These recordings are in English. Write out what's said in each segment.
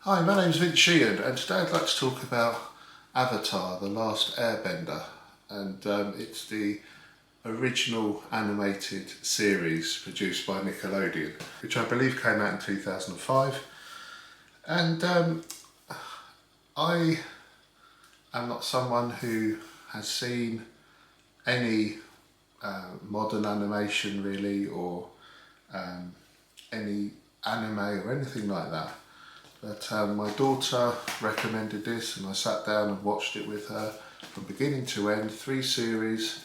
Hi, my name's Sheehan, and today I'd like to talk about Avatar, The Last Airbender, and it's the original animated series produced by Nickelodeon, which I believe came out in 2005. And I am not someone who has seen any modern animation really, or any anime or anything like that. But my daughter recommended this and I sat down and watched it with her from beginning to end, 3 series,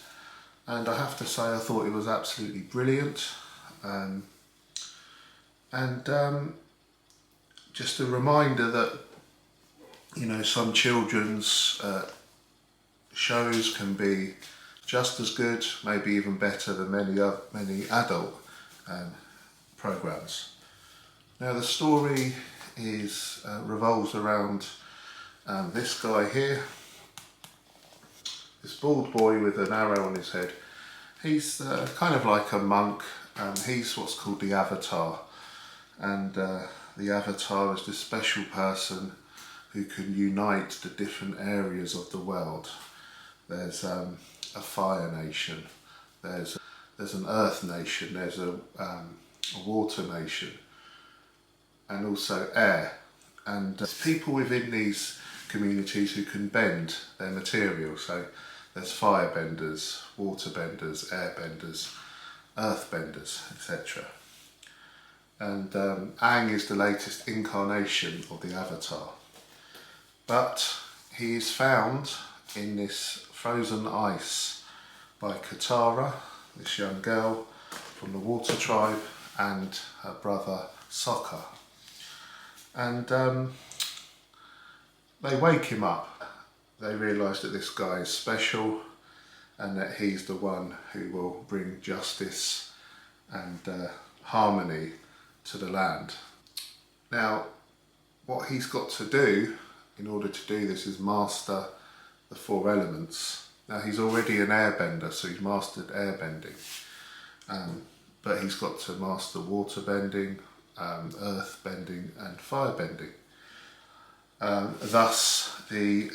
and I have to say I thought it was absolutely brilliant. Just a reminder that, you know, some children's shows can be just as good, maybe even better than many adult programs. Now the story revolves around this guy here, this bald boy with an arrow on his head. He's kind of like a monk. He's what's called the Avatar, and the Avatar is this special person who can unite the different areas of the world. There's a fire nation, there's an earth nation, there's a water nation, and also air. And there's people within these communities who can bend their material. So there's firebenders, waterbenders, airbenders, earthbenders, etc. And Aang is the latest incarnation of the Avatar. But he is found in this frozen ice by Katara, this young girl from the water tribe, and her brother Sokka. And they wake him up. They realise that this guy is special and that he's the one who will bring justice and harmony to the land. Now, what he's got to do in order to do this is master the 4 elements. Now, he's already an airbender, so he's mastered airbending, but he's got to master water bending, earth bending and fire bending. Thus the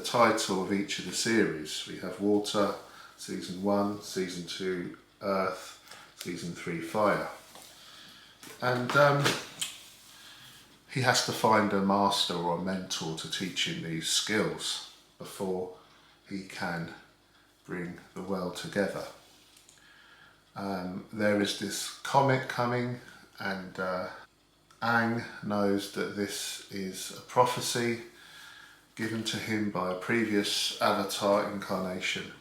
title of each of the series. We have Water, Season 1, Season 2, Earth, Season 3, Fire. And he has to find a master or a mentor to teach him these skills before he can bring the world together. There is this comet coming, and Aang knows that this is a prophecy given to him by a previous Avatar incarnation,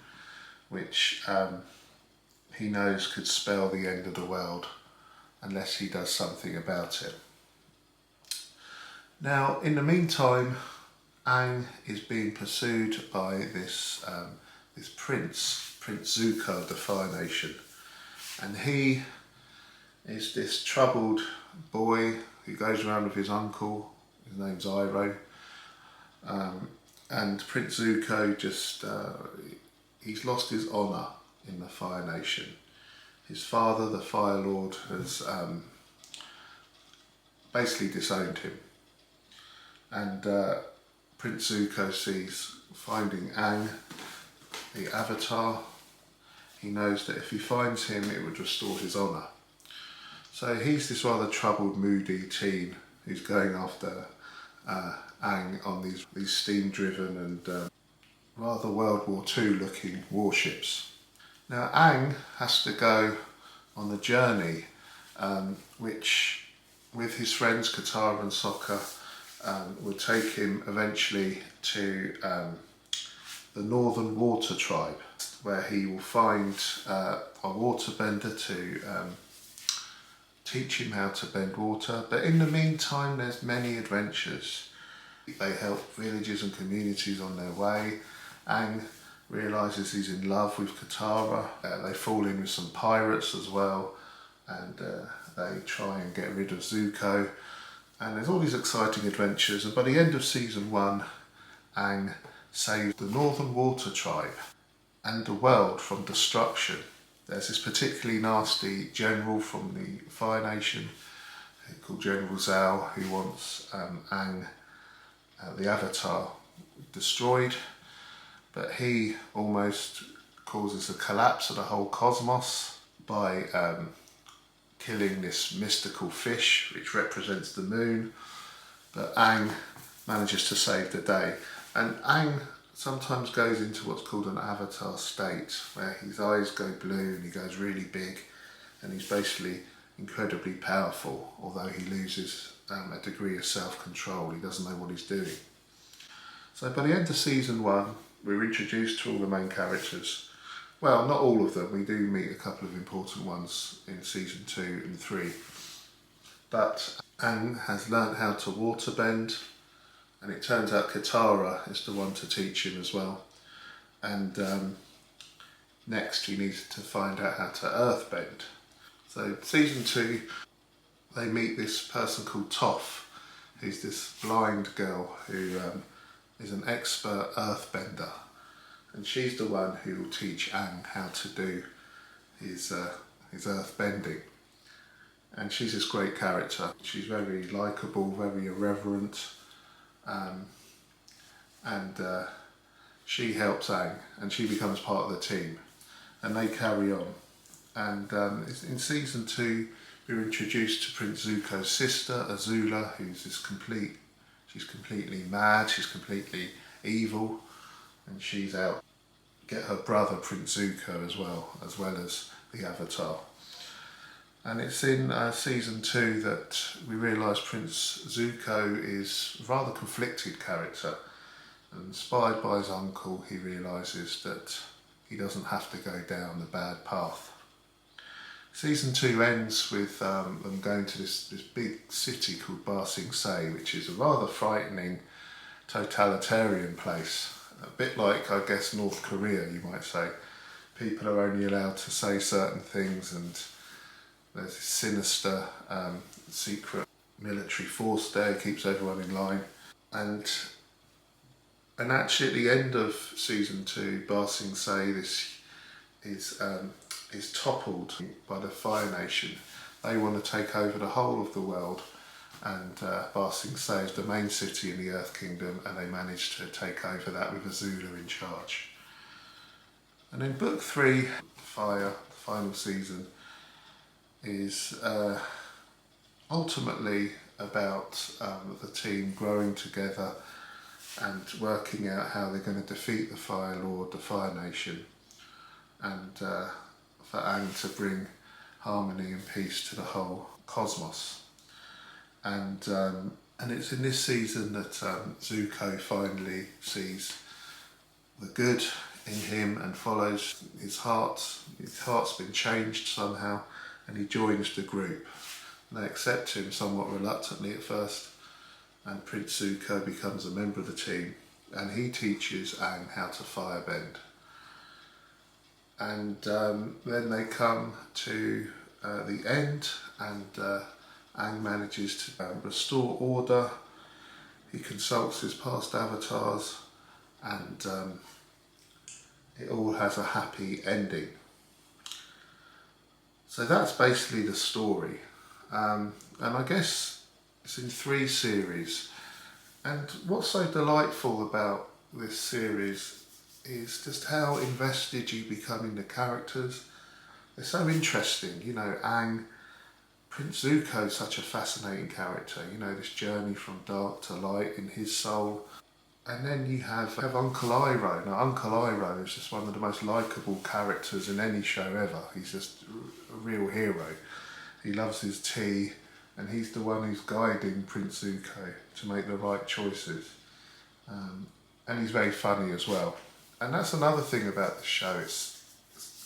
which he knows could spell the end of the world unless he does something about it. Now, in the meantime, Aang is being pursued by this Prince Zuko of the Fire Nation, and he is this troubled boy who goes around with his uncle. His name's Iroh, and Prince Zuko he's lost his honour in the Fire Nation. His father, the Fire Lord, has basically disowned him, and Prince Zuko sees finding Aang, the Avatar. He knows that if he finds him, it would restore his honour. So he's this rather troubled, moody teen who's going after Aang on these steam-driven and rather World War II looking warships. Now Aang has to go on a journey which, with his friends Katara and Sokka, will take him eventually to the Northern Water Tribe, where he will find a waterbender to teach him how to bend water. But in the meantime, there's many adventures. They help villages and communities on their way. Aang realises he's in love with Katara. They fall in with some pirates as well, and they try and get rid of Zuko. And there's all these exciting adventures, and by the end of season 1, Aang saves the Northern Water Tribe and the world from destruction. There's this particularly nasty general from the Fire Nation called General Zhao, who wants Aang, the Avatar, destroyed, but he almost causes a collapse of the whole cosmos by killing this mystical fish which represents the moon. But Aang manages to save the day, and Aang sometimes goes into what's called an avatar state, where his eyes go blue and he goes really big, and he's basically incredibly powerful, although he loses a degree of self-control. He doesn't know what he's doing. So by the end of season 1, we're introduced to all the main characters. Well, not all of them. We do meet a couple of important ones in season 2 and 3. But Aang has learnt how to waterbend, and it turns out Katara is the one to teach him as well. And next he needs to find out how to earthbend. So season 2, they meet this person called Toph, who's this blind girl who is an expert earthbender. And she's the one who will teach Aang how to do his earthbending. And she's this great character. She's very likeable, very irreverent, and she helps Aang, and she becomes part of the team, and they carry on. And in season 2, we were introduced to Prince Zuko's sister, Azula, who's she's completely mad, she's completely evil, and she's out to get her brother Prince Zuko as well as the Avatar. And it's in season 2 that we realise Prince Zuko is a rather conflicted character. And inspired by his uncle, he realises that he doesn't have to go down the bad path. Season 2 ends with them going to this big city called Ba Sing Se, which is a rather frightening totalitarian place. A bit like, I guess, North Korea, you might say. People are only allowed to say certain things, and there's this sinister secret military force there, keeps everyone in line. And actually at the end of season 2, Ba Sing Se is toppled by the Fire Nation. They want to take over the whole of the world, and Ba Sing Se is the main city in the Earth Kingdom, and they manage to take over that with Azula in charge. And in book 3, Fire, the final season, is ultimately about the team growing together and working out how they're going to defeat the Fire Lord, the Fire Nation, and for Aang to bring harmony and peace to the whole cosmos. And it's in this season that Zuko finally sees the good in him and follows his heart. His heart's been changed somehow, and he joins the group. And they accept him somewhat reluctantly at first, and Prince Zuko becomes a member of the team, and he teaches Aang how to firebend. And then they come to the end, and Aang manages to restore order. He consults his past avatars, and it all has a happy ending. So that's basically the story. And I guess it's in 3 series. And what's so delightful about this series is just how invested you become in the characters. They're so interesting. You know, Aang, Prince Zuko is such a fascinating character. You know, this journey from dark to light in his soul. And then you have Uncle Iroh. Now, Uncle Iroh is just one of the most likeable characters in any show ever. He's just a real hero. He loves his tea, and he's the one who's guiding Prince Zuko to make the right choices. And he's very funny as well. And that's another thing about the show. It's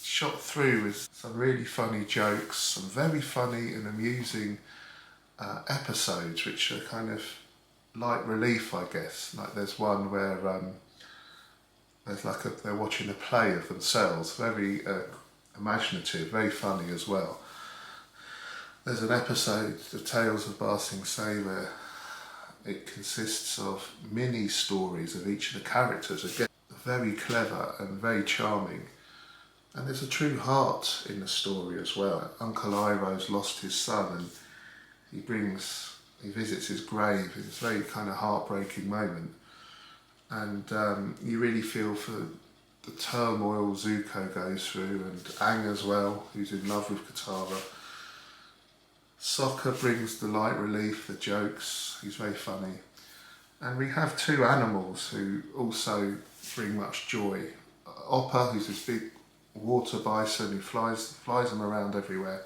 shot through with some really funny jokes, some very funny and amusing episodes, which are kind of light relief, I guess. Like there's one where there's like they're watching a play of themselves, very imaginative, very funny as well. There's an episode, The Tales of Ba Sing Se, where it consists of mini stories of each of the characters. Again, very clever and very charming. And there's a true heart in the story as well. Uncle Iroh's lost his son, and he visits his grave. It's a very kind of heartbreaking moment, and you really feel for the turmoil Zuko goes through, and Aang as well, who's in love with Katara. Sokka brings the light relief, the jokes. He's very funny. And we have two animals who also bring much joy. Oppa, who's this big water bison who flies them around everywhere,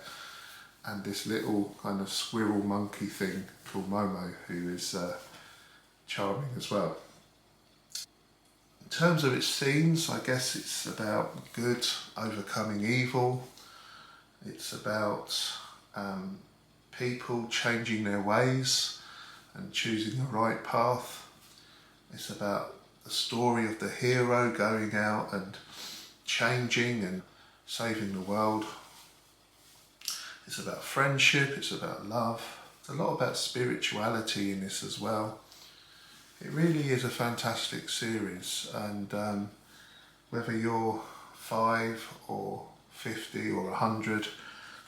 and this little kind of squirrel monkey thing called Momo, who is charming as well. In terms of its themes, I guess it's about good overcoming evil. It's about people changing their ways and choosing the right path. It's about the story of the hero going out and changing and saving the world. It's about friendship, it's about love. There's a lot about spirituality in this as well. It really is a fantastic series, and whether you're 5 or 50 or 100,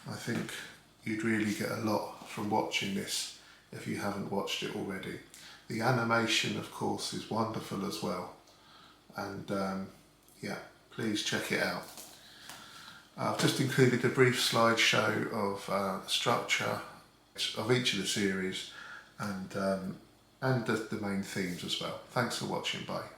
I think you'd really get a lot from watching this if you haven't watched it already. The animation, of course, is wonderful as well, and yeah, please check it out. I've just included a brief slideshow of the structure of each of the series and the main themes as well. Thanks for watching, bye.